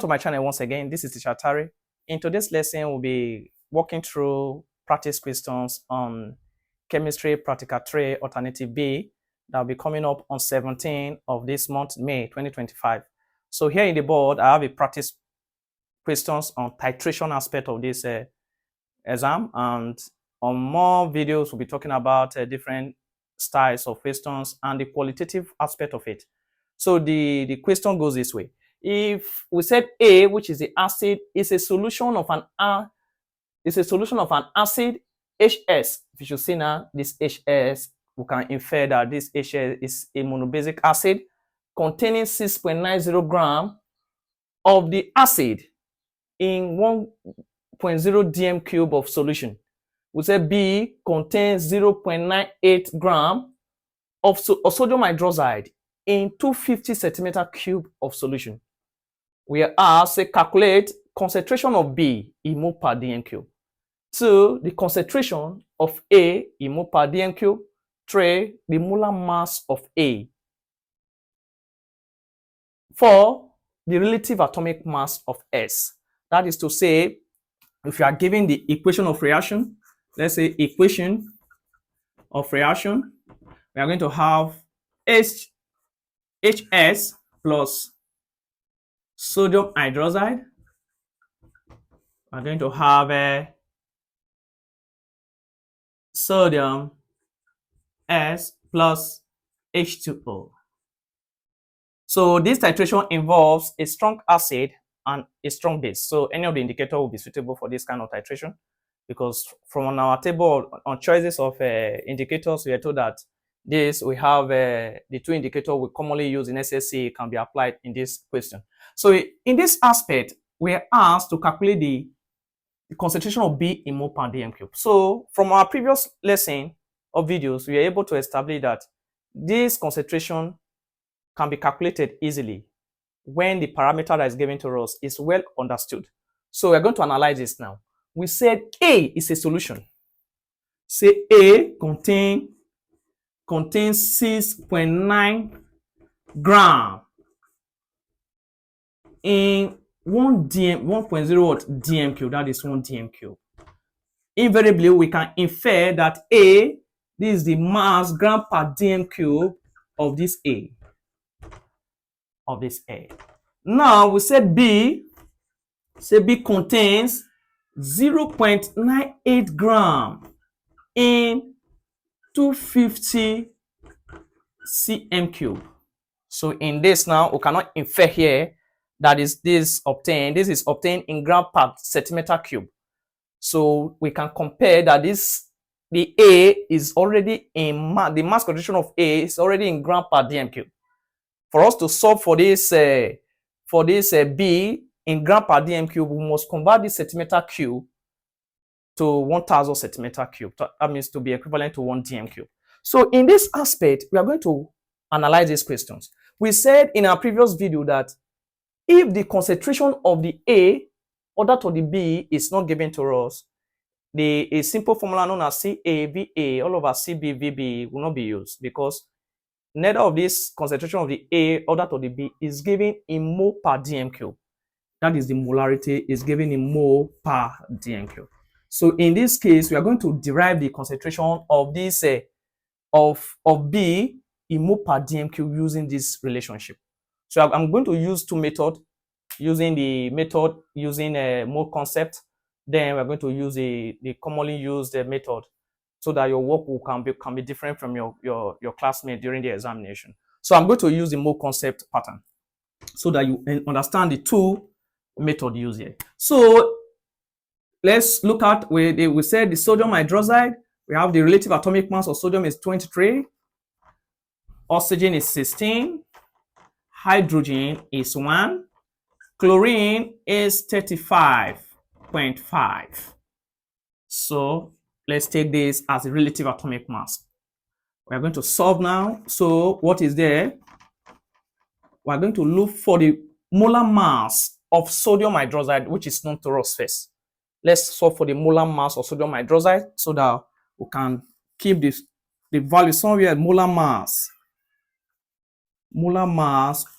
To my channel once again. This is Teacher Tari. In today's lesson, we'll be walking through practice questions on chemistry practical 3 alternative B that will be coming up on 17th of this month, May 2025. So here in the board, I have a practice questions on titration aspect of this exam, and on more videos we'll be talking about different styles of questions and the qualitative aspect of it. So the question goes this way. If we said A, which is the acid, is a solution of an acid HS. If you should see now this HS, we can infer that this HS is a monobasic acid containing 6.90 gram of the acid in 1.0 dm cube of solution. We say B contains 0.98 gram of sodium hydroxide in 250 centimeter cube of solution. We are asked to calculate concentration of B in mole per dm cube. 2, the concentration of A in mole per dm cube. 3, the molar mass of A. 4, the relative atomic mass of S. That is to say, if you are given the equation of reaction, let's say equation of reaction, we are going to have HS plus sodium hydroxide. We're going to have a sodium S plus H2O. So this titration involves a strong acid and a strong base. So any of the indicator will be suitable for this kind of titration, because from our table on choices of indicators, we are told that we have the 2 indicators we commonly use in SSC can be applied in this question. So in this aspect, we are asked to calculate the concentration of B in mole per dm cube. So from our previous lesson of videos, we are able to establish that this concentration can be calculated easily when the parameter that is given to us is well understood. So we're going to analyze this now. We said A is a solution. Say A contains 6.9 gram in 1.0 dm cube. That is 1 dm cube. Invariably, we can infer that A, this is the mass gram per dm cube of this A. Now we said B. Say B contains 0.98 gram in 250 cm cube. So in this now, we cannot infer here that this is obtained in gram per centimeter cube. So we can compare that the A is already in the mass concentration of A is already in gram per dm cube. For us to solve for this B in gram per dm cube, we must convert this centimeter cube to 1000 centimeter cube. That means to be equivalent to 1 dm cube. So in this aspect, we are going to analyze these questions. We said in our previous video that if the concentration of the A order to the B is not given to us, a simple formula known as CAVA all over CBVB will not be used, because neither of this concentration of the A order to the B is given in mole per dm cube. That is, the molarity is given in mole per dm cube. So in this case, we are going to derive the concentration of this of B in mole per dm cube using this relationship. So I'm going to use 2 methods, using the method using a mole concept. Then we're going to use the commonly used method, so that your work can be different from your classmate during the examination. So I'm going to use the mole concept pattern so that you understand the 2 methods used here. So let's look at where we said the sodium hydroxide. We have the relative atomic mass of sodium is 23, oxygen is 16, hydrogen is 1, chlorine is 35.5. So let's take this as a relative atomic mass. We are going to solve now. So what is there? We are going to look for the molar mass of sodium hydroxide, which is known to us first. Let's solve for the molar mass of sodium hydroxide so that we can keep the value somewhere. Molar mass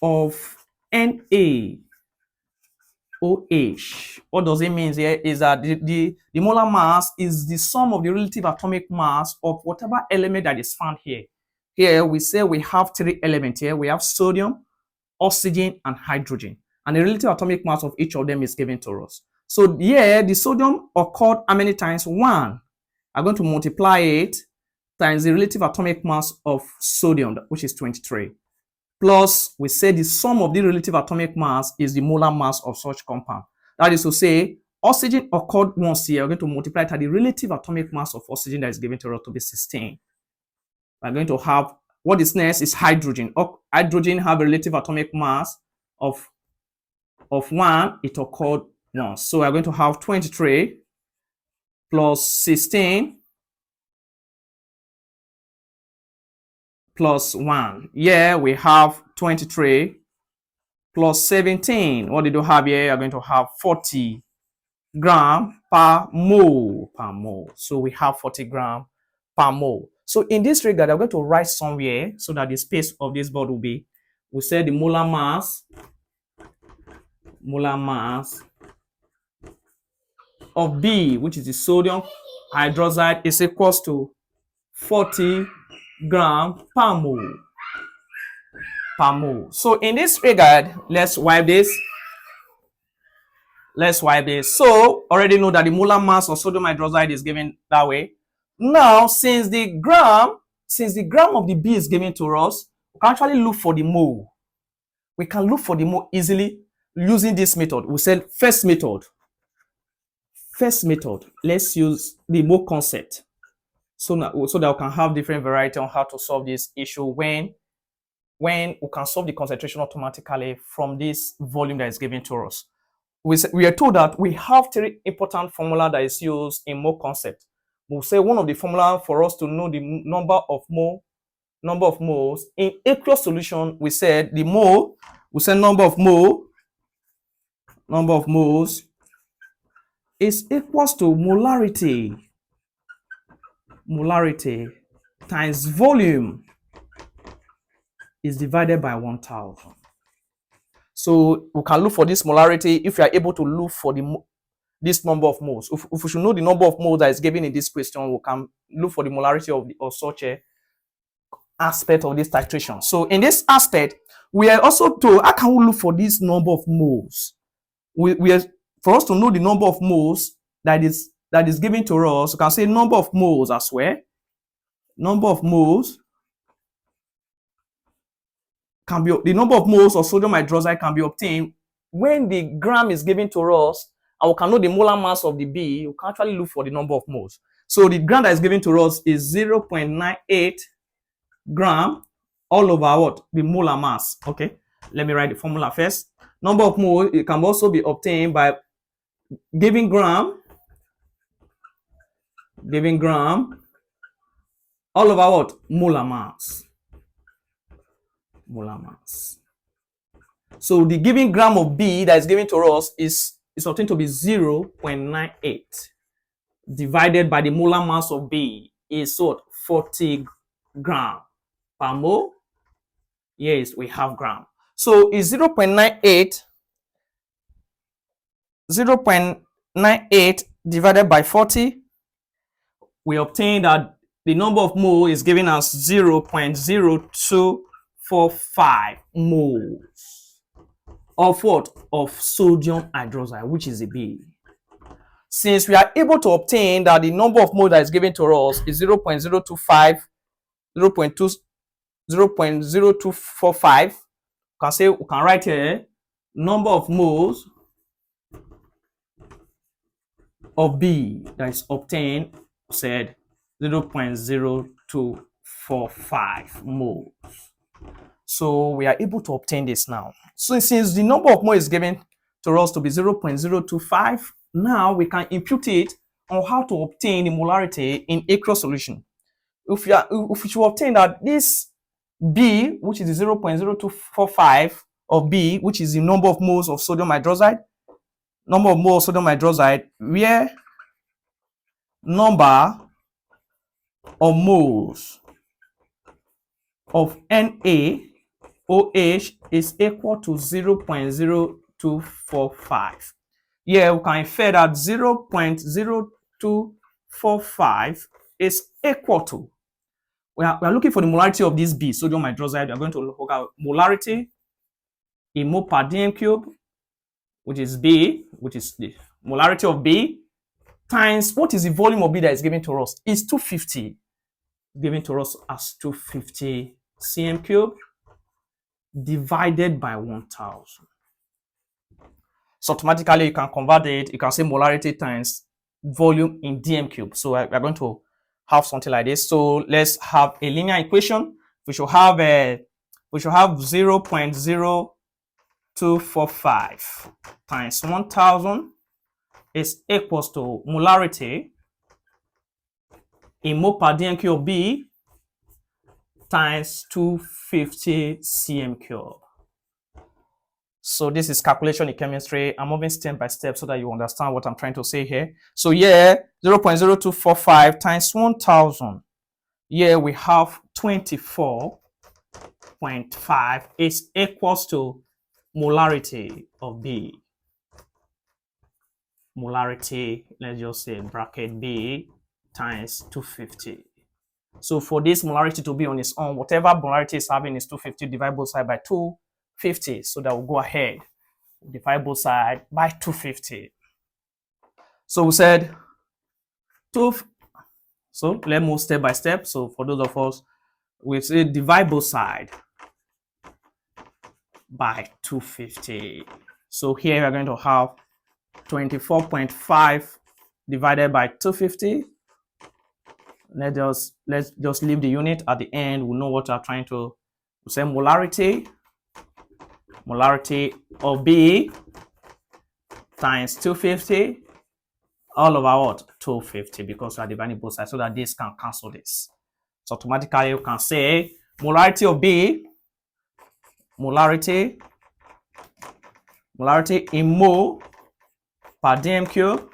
of Na OH. What does it mean here is that the molar mass is the sum of the relative atomic mass of whatever element that is found here. Here we say we have three elements here. We have sodium, oxygen, and hydrogen. And the relative atomic mass of each of them is given to us. So here the sodium occurred how many times? 1. I'm going to multiply it times the relative atomic mass of sodium, which is 23. Plus, we say the sum of the relative atomic mass is the molar mass of such compound. That is to say, oxygen occurred once here. We're going to multiply it at the relative atomic mass of oxygen that is given to us to be 16. We're going to have, what is next is hydrogen. Hydrogen have a relative atomic mass of 1. It occurred once. So we're going to have 23 plus 16 plus 1. Yeah, we have 23 plus 17. What did you have here? You're going to have 40 gram per mole So we have 40 gram per mole. So in this regard, I'm going to write somewhere so that the space of this board will be, we say the molar mass of B, which is the sodium hydroxide, is equals to 40 gram per mole. So in this regard, let's wipe this. So already know that the molar mass of sodium hydroxide is given that way. Now, since the gram of the B is given to us, we can actually look for the mole. We can look for the mole easily using this method. We said first method. Let's use the mole concept. So that we can have different variety on how to solve this issue when we can solve the concentration automatically from this volume that is given to us. We are told that we have three important formula that is used in mole concept. We'll say one of the formula for us to know the number of moles in aqueous solution. We said the mole. We said number of moles is equals to molarity times volume is divided by 1000. So we can look for this molarity if we are able to look for this number of moles. If we should know the number of moles that is given in this question, we can look for the molarity of such a aspect of this titration. So in this aspect, we are also told how can we look for this number of moles? For us to know the number of moles that is given to us, we can say number of moles as well. Number of moles can be, the number of moles of sodium hydroxide can be obtained when the gram is given to us, and we can know the molar mass of the B. We can actually look for the number of moles. So the gram that is given to us is 0.98 gram all over what? The molar mass. Okay, let me write the formula first. Number of moles, it can also be obtained by giving gram all over what? Molar mass. So the given gram of B that is given to us is obtained to be 0.98 divided by the molar mass of B is what? 40 gram per mole. Yes, we have gram. So is 0.98 divided by 40. We obtain that the number of mole is giving us 0.0245 moles of what? Of sodium hydroxide, which is a B. Since we are able to obtain that the number of moles that is given to us is 0.0245, we can write here number of moles of B that is obtained, said 0.0245 moles. So we are able to obtain this now. So since the number of moles is given to us to be 0.025, now we can impute it on how to obtain the molarity in aqueous solution. If we should obtain that this B, which is the 0.0245 of B, which is the number of moles of sodium hydroxide, where number of moles of NaOH is equal to 0.025 0.0245. Here we can infer that 0.0245 is equal to, we are looking for the molarity of this B, sodium hydroxide. We are going to look at molarity in mole per dm cube, which is B, which is the molarity of B, times what is the volume of B that is given to us? Is 250, given to us as 250 cm cube, divided by 1000. So automatically you can convert it, you can say molarity times volume in dm cube. So we're going to have something like this. So let's have a linear equation. We should have 0.0245 times 1000 is equals to molarity in mole per dm cube B times 250 cm cube. So this is calculation in chemistry. I'm moving step by step so that you understand what I'm trying to say here. So here, 0.0245 times 1000. Here we have 24.5 is equals to molarity of B. Molarity, let's just say bracket B times 250. So for this molarity to be on its own, whatever molarity is having is 250, divide both sides by 250. So that will go ahead, divide both sides by 250. So we said so let's move step by step. So for those of us, we say divide both sides by 250. So here we're going to have 24.5 divided by 250. Let's just leave the unit at the end. We know what we're trying to say. Molarity of B times 250 all over what? 250, because we are dividing both sides so that this can cancel this. So automatically you can say molarity of B, molarity in mole per dm cube,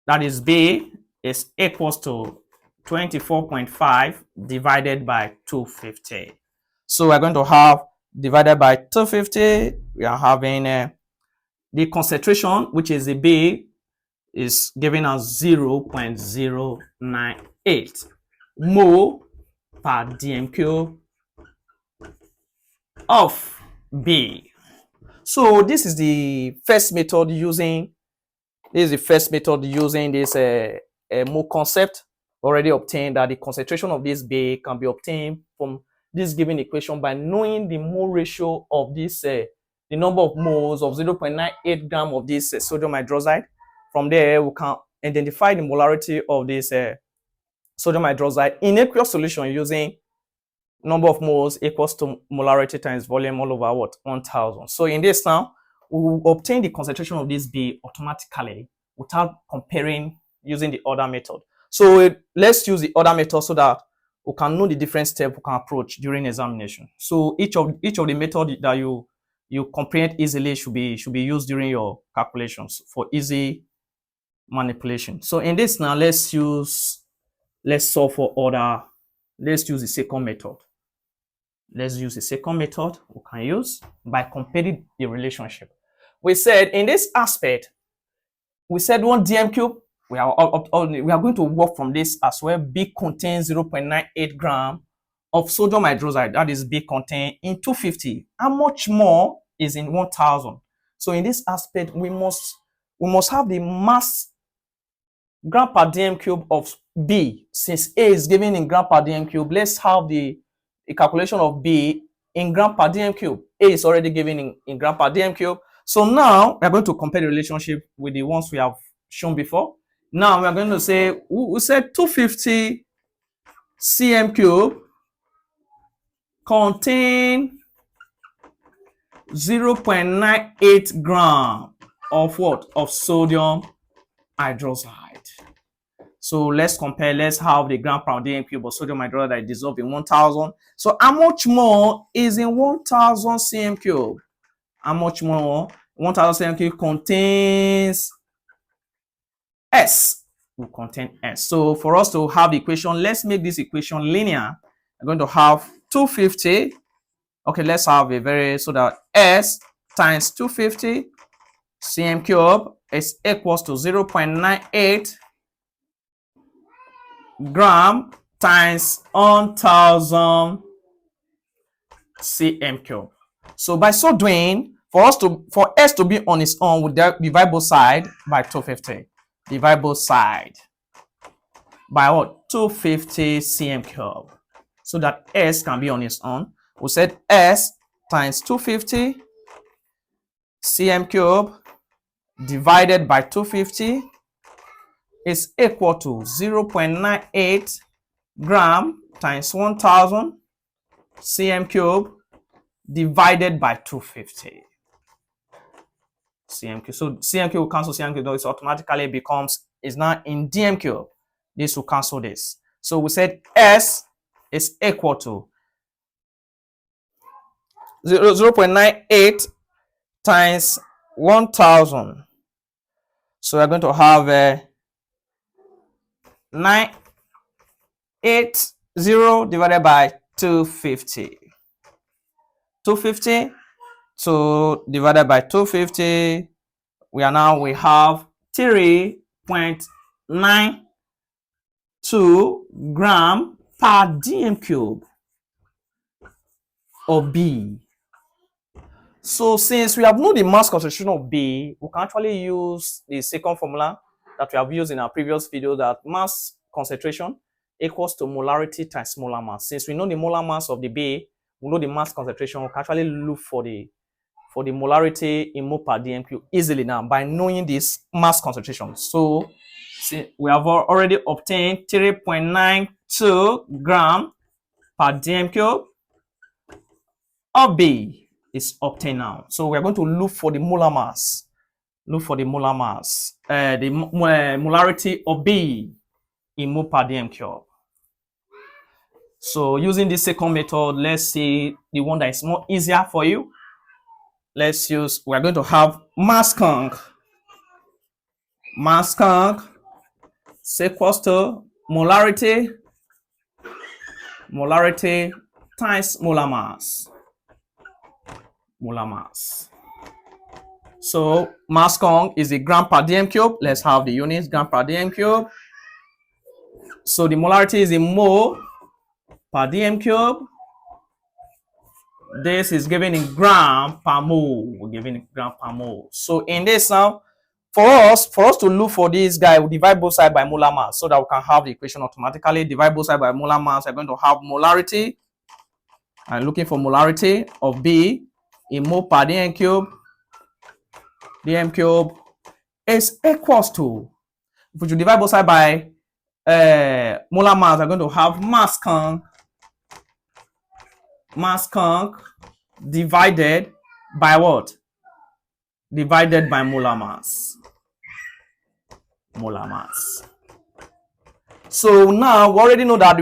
that is B, is equals to 24.5 divided by 250. So we're going to have divided by 250, we are having the concentration, which is the B, is giving us 0.098 mole per dm cube of B. So this is the first method using this mole concept. Already obtained that the concentration of this B can be obtained from this given equation by knowing the mole ratio of this the number of moles of 0.98 gram of this sodium hydroxide. From there we can identify the molarity of this sodium hydroxide in aqueous solution using number of moles equals to molarity times volume all over what? 1000. So in this now, we will obtain the concentration of this B automatically without comparing using the other method. So let's use the other method so that we can know the different steps we can approach during examination. So each of the method that you comprehend easily should be used during your calculations for easy manipulation. So in this now, let's solve for order. Let's use the second method. Let's use the second method we can use by comparing the relationship. We said in this aspect, we said 1 dm cube, we are going to work from this as well. B contains 0.98 gram of sodium hydroxide, that is B contained in 250. How much more is in 1000? So in this aspect, we must have the mass gram per dm cube of B. Since A is given in gram per dm cube, let's have the calculation of B in gram per dm cube. A is already given in gram per dm cube. So now we are going to compare the relationship with the ones we have shown before. Now we are going to say, we said 250 cm cube contain 0.98 gram of what? Of sodium hydroxide. So let's compare. Let's have the gram per dm cube of sodium hydroxide that is dissolved in 1000. So how much more is in 1000 cm cube? How much more? 1000 cm cube contains S. Will contain S. So for us to have the equation, let's make this equation linear. I'm going to have 250 Okay, let's have a very, so that S times 250 cm cube is equals to 0.98 gram times 1000 cm cube. So by so doing, for S to be on its own, we divide both sides by 250. Divide both sides by what? 250 cm cube. So that S can be on its own. We said S times 250 cm cube divided by 250 is equal to 0.98 gram times 1000 cm cube divided by 250 cm cube. So cm cube will cancel cm cube, it automatically becomes, is now in dm cube. This will cancel this. So we said S is equal to 0.98 times 1000. So we're going to have 980 divided by 250. 250 so divided by 250, we have 3.92 gram per dm cube of B. So since we have known the mass concentration of B, we can actually use the second formula that we have used in our previous video, that mass concentration equals to molarity times molar mass. Since we know the molar mass of the B, we know the mass concentration, we can actually look for the molarity in mole per dm cube easily now by knowing this mass concentration. So see, we have already obtained 3.92 gram per dm cube of B is obtained now. So we are going to look for the molar mass. Look for the molar mass, the molarity of B in mole per dm cube. So using this second method, let's see the one that is more easier for you. Let's use, we're going to have mass conc. Mass conc is equals to molarity times molar mass. Molar mass. So mass conc is the gram per dm cube. Let's have the units, gram per dm cube. So the molarity is in mole per dm cube. This is given in gram per mole. We're giving it gram per mole. So in this now, for us to look for this guy, we divide both sides by molar mass so that we can have the equation automatically. Divide both sides by molar mass. We're going to have molarity. I'm looking for molarity of B in mole per dm cube. dm cube is equals to, if we divide both sides by molar mass, we're going to have mass conc divided by what? Divided by molar mass. Molar mass. So now we already know that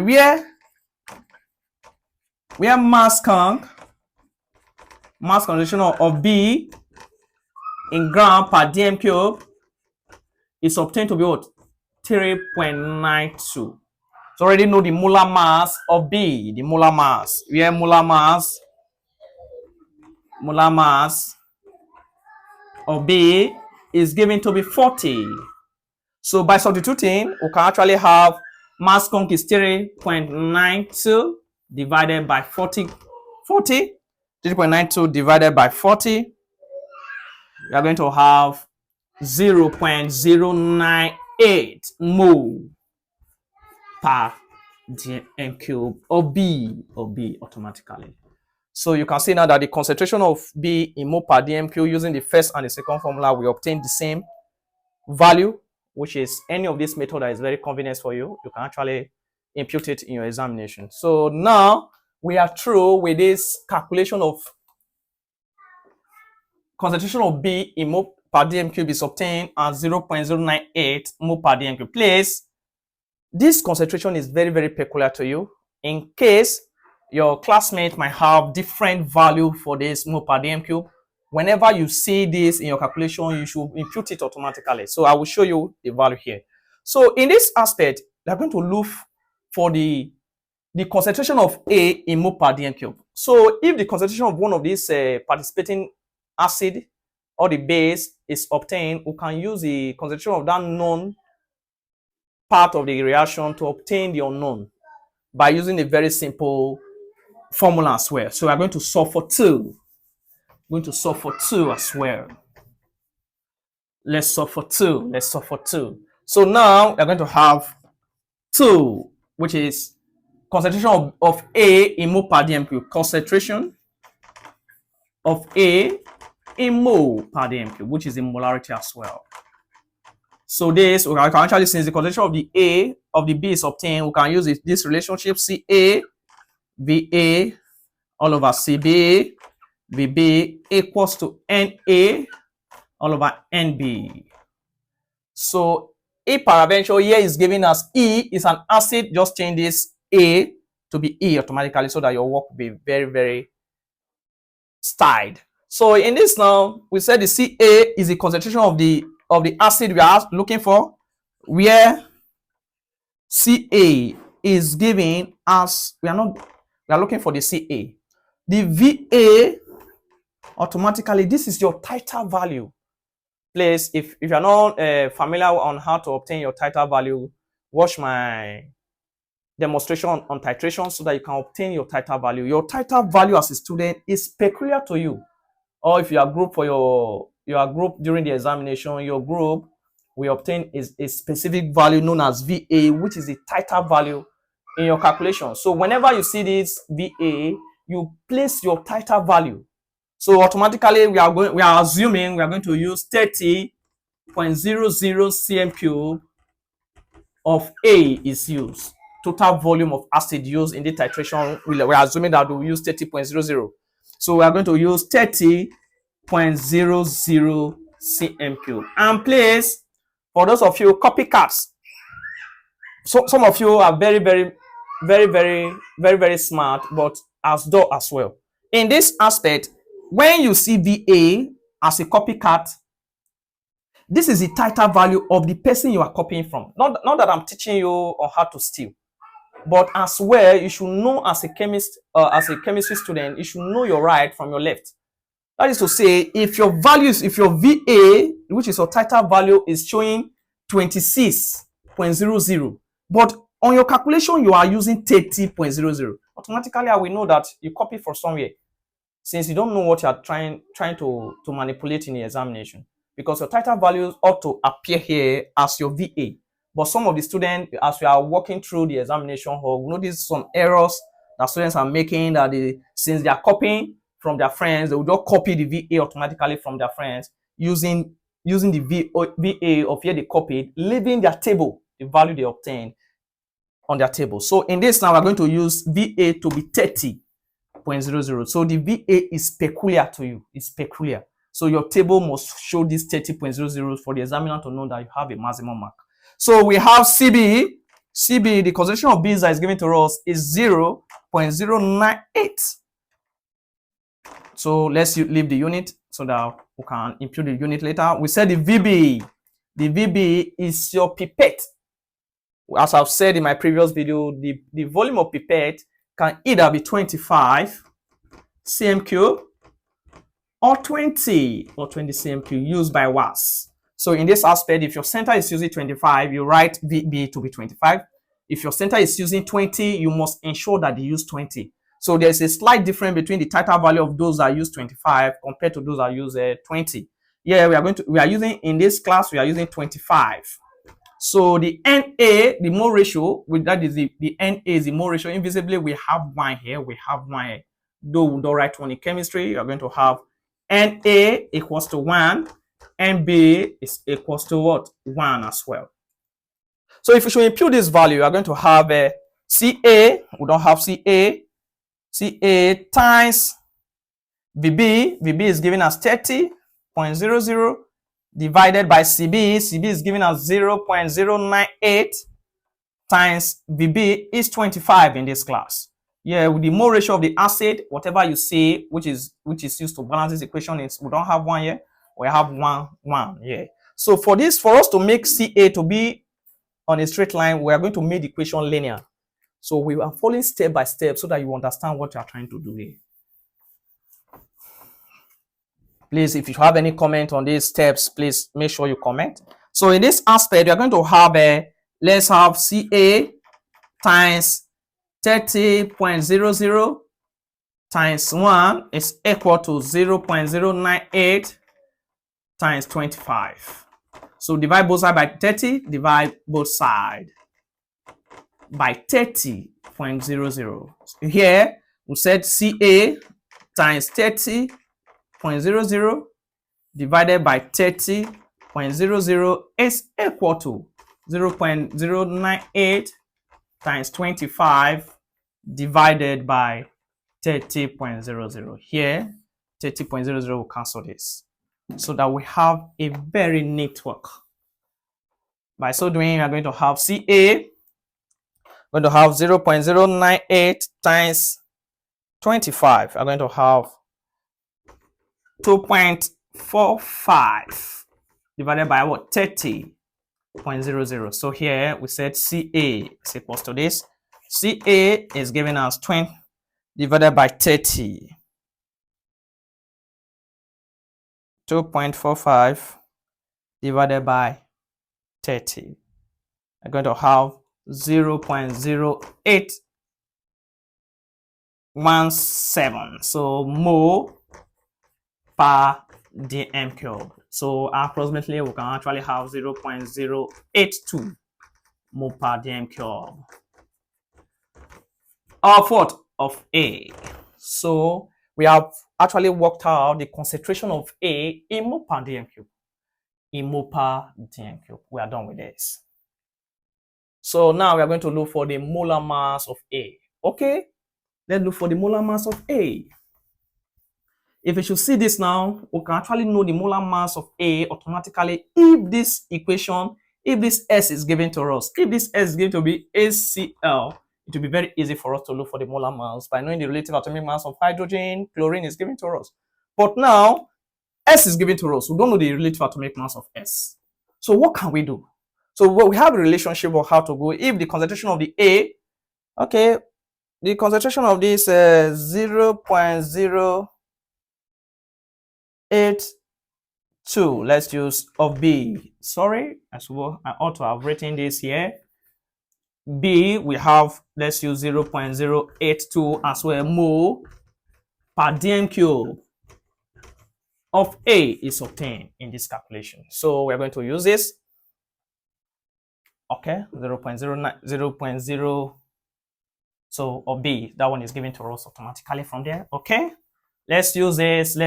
where mass concentration of B in gram per dm cube is obtained to be what? 3.92. So already know the molar mass of B, the molar mass. Where molar mass of B is given to be 40. So by substituting, we can actually have mass conc is 3.92 divided by 40. 3.92 divided by 40. We are going to have 0.098 mole per dm cube of B automatically. So you can see now that the concentration of B in mole per dm cube using the first and the second formula, we obtain the same value, which is any of this method that is very convenient for you. You can actually impute it in your examination. So now we are through with this calculation of concentration of B in mole per dm cube is obtained at 0.098 mole per dm cube. Please, this concentration is very, very peculiar to you. In case your classmate might have different value for this mole per dm cube, whenever you see this in your calculation, you should impute it automatically. So I will show you the value here. So in this aspect, we are going to look for the the concentration of A in mole per dm cube. So if the concentration of one of these participating acid or the base is obtained, we can use the concentration of that known part of the reaction to obtain the unknown by using a very simple formula as well. So we are going to solve for 2. We're going to solve for 2 as well. Let's solve for 2. Let's solve for 2. So now we're going to have 2, which is concentration of A in mole per dm cube. Concentration of A in mole per dm cube, which is in molarity as well. So this, we can actually, since the concentration of the A of the B is obtained, we can use this relationship CA VA all over CB VB equals to NA all over NB. So A paraventure here is giving us E is an acid. Just change this A to be E automatically so that your work will be very, very styled. So in this now, we said the CA is the concentration of the acid we are looking for, where CA is given as we are looking for the CA. The VA automatically, this is your titer value. Please, if you're not familiar on how to obtain your titer value, watch my demonstration on titration so that you can obtain your titer value. Your titer value as a student is peculiar to you. Or if you are group for your group during the examination, your group will obtain a specific value known as VA, which is the titer value in your calculation. So whenever you see this VA, you place your titer value. So automatically we are assuming we are going to use 30.00 cm cube of A is used. Total volume of acid used in the titration, we are assuming that we'll use 30.00. So we are going to use 30.00 cm cube. And please, for those of you copycats, so some of you are very smart, but as dull as well. In this aspect, when you see VA as a copycat, this is the titer value of the person you are copying from. Not that I'm teaching you on how to steal, but as well, you should know as a chemist, as a chemistry student, you should know your right from your left. That is to say, if your values, if your VA, which is your titer value, is showing 26.00, but on your calculation you are using 30.00, automatically I will know that you copy from somewhere, since you don't know what you are trying to manipulate in the examination, because your titer values ought to appear here as your VA. But some of the students, as we are walking through the examination hall, we notice some errors that students are making, that since they are copying from their friends, they will just copy the VA automatically from their friends using the VA of here they copied, leaving their table, the value they obtained on their table. So in this now, we're going to use VA to be 30.00. So the VA is peculiar to you. It's peculiar. So your table must show this 30.00 for the examiner to know that you have a maximum mark. So we have CB. CB, the concentration of B that is given to us is 0.098. So let's leave the unit so that we can impute the unit later. We said the VB. The VB is your pipette. As I've said in my previous video, the volume of pipette can either be 25 cm cube or 20 cm cube used by WASSCE. So in this aspect, if your center is using 25, you write VB to be 25. If your center is using 20, you must ensure that they use 20. So there's a slight difference between the titer value of those that use 25 compared to those that use 20. Yeah, we are using, in this class, we are using 25. So the NA, the mole ratio, that is the NA is the mole ratio. Invisibly, we have 1 here. We have 1 here. Though we don't write 1 in chemistry, you are going to have NA equals to 1. NB is equals to what? 1 as well. So if we should impute this value, you are going to have CA. We don't have CA. CA times VB. VB is giving us 30.00 divided by CB. CB is giving us 0.098 times VB is 25 in this class. Yeah, with the mole ratio of the acid, whatever you see, which is used to balance this equation, is we don't have 1 here. We have 1. Yeah. So for us to make CA to be on a straight line, we are going to make the equation linear. So we are following step by step so that you understand what you are trying to do here. Please, if you have any comment on these steps, please make sure you comment. So in this aspect, we are going to have let's have CA times 30.00 times 1 is equal to 0.098 times 25. So divide both sides by 30, divide both sides by 30.00. Here we said CA times 30.00 divided by 30.00 is equal to 0.098 times 25 divided by 30.00. Here 30.00 will cancel this, so that we have a very network. By so doing, we are going to have CA, going to have 0.098 times 25. We are going to have 2.45 divided by what? 30.00. So here we said CA is equals to this. CA is giving us 20 divided by 30. 2.45 divided by 30. I'm going to have 0.0817. So mole per dm cube. So approximately we can actually have 0.082 mole per dm cube of what? Of A. So we have actually worked out the concentration of A in mole per dm cube. In mole per dm cube. We are done with this. So now we are going to look for the molar mass of A. Okay, let's look for the molar mass of A. If you should see this now, we can actually know the molar mass of A automatically if this equation, if this S is given to us. If this S is going to be HCl, it will be very easy for us to look for the molar mass by knowing the relative atomic mass of hydrogen, chlorine is given to us. But now, S is given to us. We don't know the relative atomic mass of S. So what can we do? So we have a relationship of how to go. If the concentration of the A, okay, the concentration of this 0.082, let's use of B. Sorry, as well, I ought to have written this here. B, we have, let's use 0.082 as well, mole per dm cube of A is obtained in this calculation. So we're going to use this. Okay, 0.0. So of B, that one is given to us automatically from there. Okay, let's use this.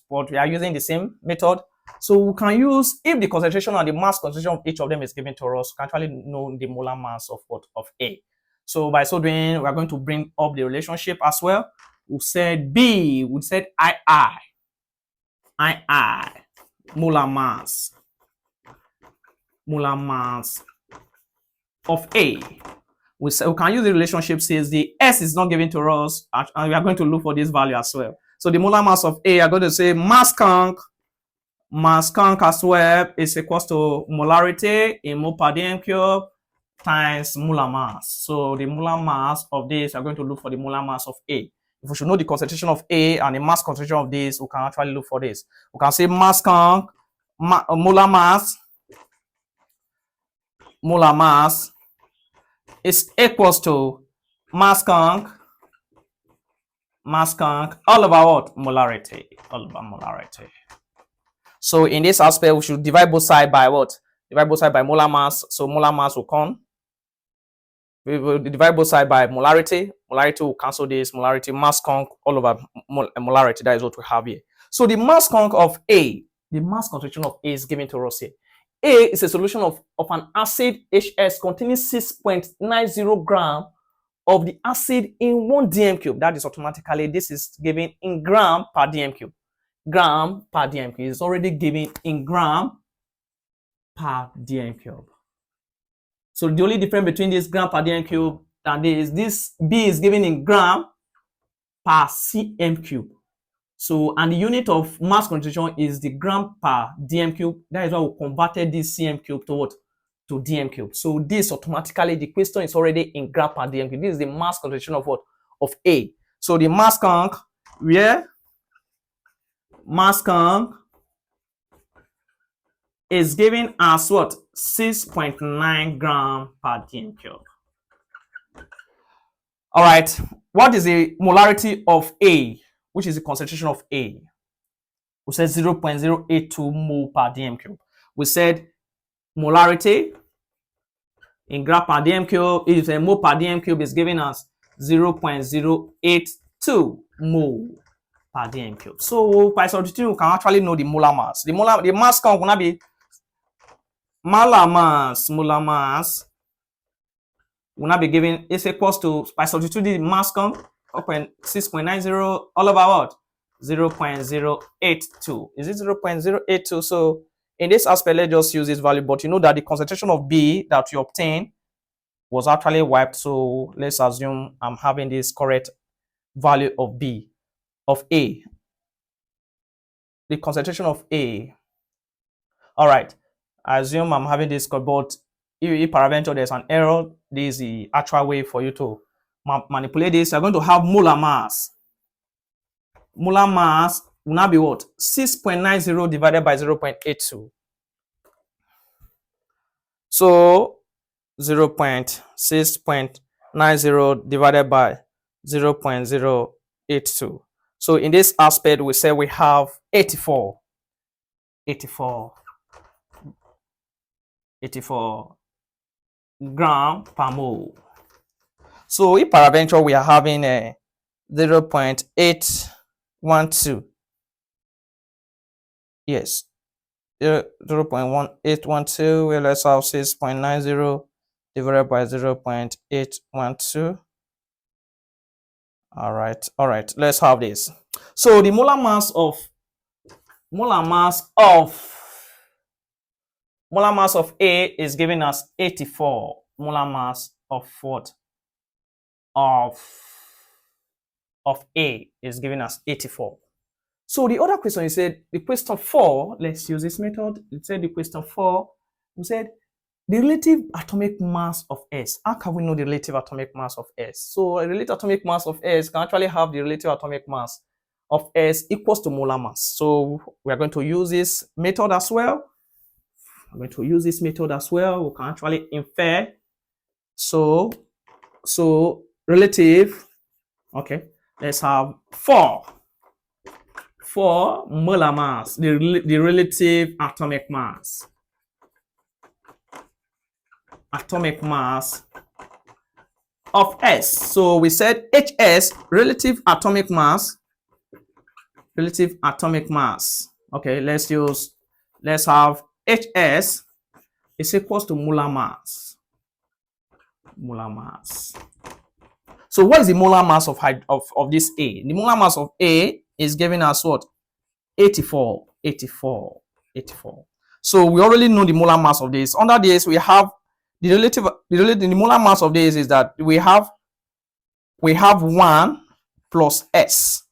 But we are using the same method. So we can use, if the concentration and the mass concentration of each of them is given to us, we can actually know the molar mass of what? Of A. So by so doing, we are going to bring up the relationship as well. We said B, we said II, molar mass of A. We can use the relationship since the S is not given to us, and we are going to look for this value as well. So the molar mass of A, I'm going to say mass conc as well is equals to molarity in mole per dm cube times molar mass. So the molar mass of this, I'm going to look for the molar mass of A. If we should know the concentration of A and the mass concentration of this, we can actually look for this. We can say mass conc, molar mass is equals to mass conc all over what? Molarity. All over molarity. So in this aspect, we should divide both sides by what? Divide both sides by molar mass. So molar mass will come. We will divide both sides by molarity. Molarity will cancel this. Molarity, mass conc all over molarity. That is what we have here. So the mass conc of A, the mass concentration of A is given to us here. A is a solution of an acid HS containing 6.90 gram of the acid in 1 dm cube. That is automatically, this is given in gram per dm cube. Gram per dm cube is already given in gram per dm cube. So the only difference between this gram per dm cube and this B is given in gram per cm cube. So, and the unit of mass concentration is the gram per dm cube. That is why we converted this cm cube to what? to dm cube. So this automatically, the question is already in gram per dm cube. This is the mass concentration of what? Of A. So the mass conc, mass conc is given as what? 6.9 gram per dm cube. All right. What is the molarity of A, which is the concentration of A? We said 0.082 mole per dm cube. We said molarity in gram per dm cube, if a mole per dm cube is giving us 0.082 mole per dm cube. So by substituting, we can actually know the molar mass. The mass count will not be molar mass will not be given, is equals to, by substituting the mass count 6.90 all over what? 0.082. Is it 0.082? So in this aspect, let's just use this value, but you know that the concentration of B that you obtained was actually wiped. So let's assume I'm having this correct value of B, of A. The concentration of A. All right. I assume I'm having this, but if peradventure there's an error, this is the actual way for you to manipulate this. You're going to have molar mass. Molar mass will now be what? 6.90 divided by 0.82. So 0.6.90 divided by 0.082. So in this aspect, we say we have 84 gram per mole. So if peradventure we are having a 0.812, yes, 0.1812, well, let's have 6.90 divided by 0.812. All right, let's have this. So the molar mass of A is giving us 84. Molar mass of what? Of A is giving us 84. So the other question, you said the question 4, let's use this method. It said the question 4, we said the relative atomic mass of S. How can we know the relative atomic mass of S? So a relative atomic mass of S can actually have the relative atomic mass of S equals to molar mass. So we are going to use this method as well. We can actually infer. So relative, okay, let's have 4 molar mass, the relative atomic mass of S. So we said HS, relative atomic mass. Okay, let's have HS is equals to molar mass. So what is the molar mass of this A? The molar mass of A is giving us what? 84. So we already know the molar mass of this. Under this, we have the molar mass of this is that we have 1 plus S.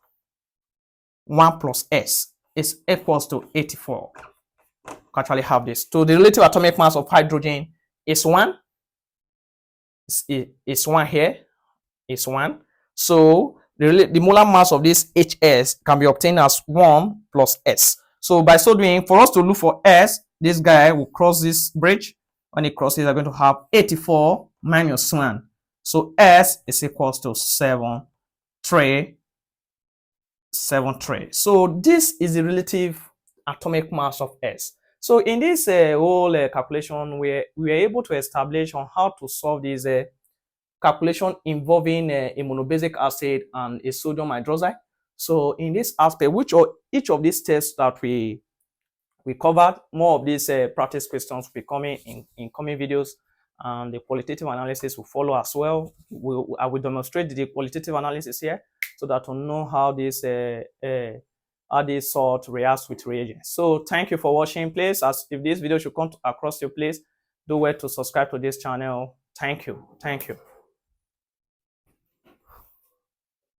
1 plus S is equals to 84. We can actually have this. So the relative atomic mass of hydrogen is 1. It's 1 here. Is 1. So the molar mass of this HS can be obtained as 1 plus S. So by so doing, for us to look for S, this guy will cross this bridge. When it crosses, we're going to have 84 minus 1. So S is equals to 7, 3. So this is the relative atomic mass of S. So in this whole calculation, we are able to establish on how to solve this calculation involving a monobasic acid and a sodium hydroxide. So in this aspect, each of these tests that we covered, more of these practice questions will be coming in coming videos, and the qualitative analysis will follow as well. I will demonstrate the qualitative analysis here so that we know how this salt reacts with reagents. So thank you for watching. Please, if this video should come across your place, do well to subscribe to this channel. Thank you.